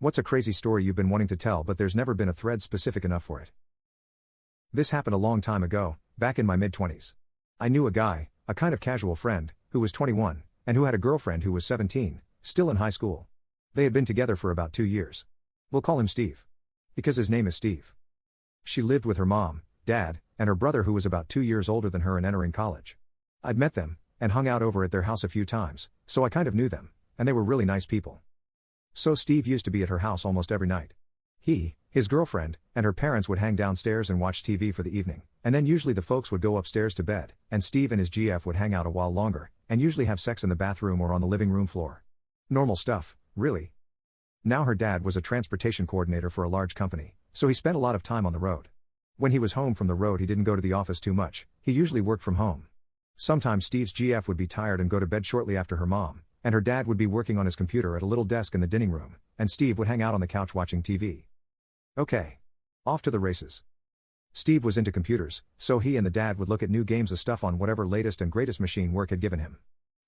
What's a crazy story you've been wanting to tell but there's never been a thread specific enough for it? This happened a long time ago, back in my mid-20s. I knew a guy, a kind of casual friend, who was 21, and who had a girlfriend who was 17, still in high school. They had been together for about 2 years. We'll call him Steve. Because his name is Steve. She lived with her mom, dad, and her brother who was about 2 years older than her and entering college. I'd met them, and hung out over at their house a few times, so I kind of knew them, and they were really nice people. So Steve used to be at her house almost every night. He, his girlfriend, and her parents would hang downstairs and watch TV for the evening, and then usually the folks would go upstairs to bed, and Steve and his GF would hang out a while longer, and usually have sex in the bathroom or on the living room floor. Normal stuff, really. Now her dad was a transportation coordinator for a large company, so he spent a lot of time on the road. When he was home from the road he didn't go to the office too much, he usually worked from home. Sometimes Steve's GF would be tired and go to bed shortly after her mom, and her dad would be working on his computer at a little desk in the dining room, and Steve would hang out on the couch watching TV. Okay. Off to the races. Steve was into computers, so he and the dad would look at new games of stuff on whatever latest and greatest machine work had given him.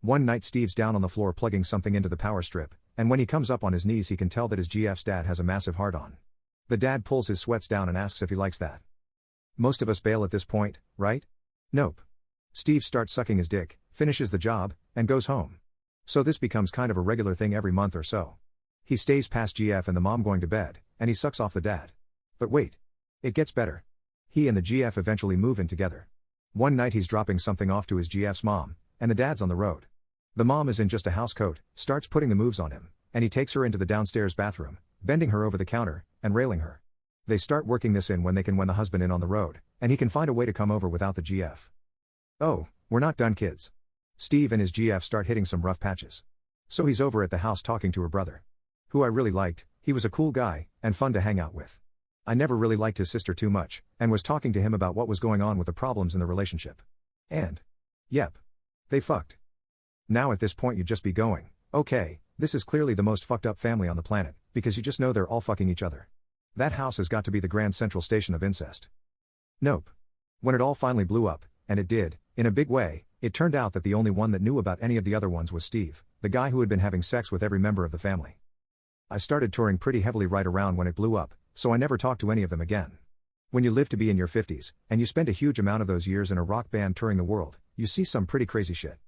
One night Steve's down on the floor plugging something into the power strip, and when he comes up on his knees he can tell that his GF's dad has a massive hard-on. The dad pulls his sweats down and asks if he likes that. Most of us bail at this point, right? Nope. Steve starts sucking his dick, finishes the job, and goes home. So this becomes kind of a regular thing every month or so. He stays past GF and the mom going to bed, and he sucks off the dad. But wait. It gets better. He and the GF eventually move in together. One night he's dropping something off to his GF's mom, and the dad's on the road. The mom is in just a house coat, starts putting the moves on him, and he takes her into the downstairs bathroom, bending her over the counter, and railing her. They start working this in when the husband in on the road, and he can find a way to come over without the GF. Oh, we're not done, kids. Steve and his GF start hitting some rough patches. So he's over at the house talking to her brother. Who I really liked, he was a cool guy, and fun to hang out with. I never really liked his sister too much, and was talking to him about what was going on with the problems in the relationship. And, yep. They fucked. Now at this point you'd just be going, okay, this is clearly the most fucked up family on the planet, because you just know they're all fucking each other. That house has got to be the Grand Central Station of incest. Nope. When it all finally blew up, and it did, in a big way, it turned out that the only one that knew about any of the other ones was Steve, the guy who had been having sex with every member of the family. I started touring pretty heavily right around when it blew up, so I never talked to any of them again. When you live to be in your 50s, and you spend a huge amount of those years in a rock band touring the world, you see some pretty crazy shit.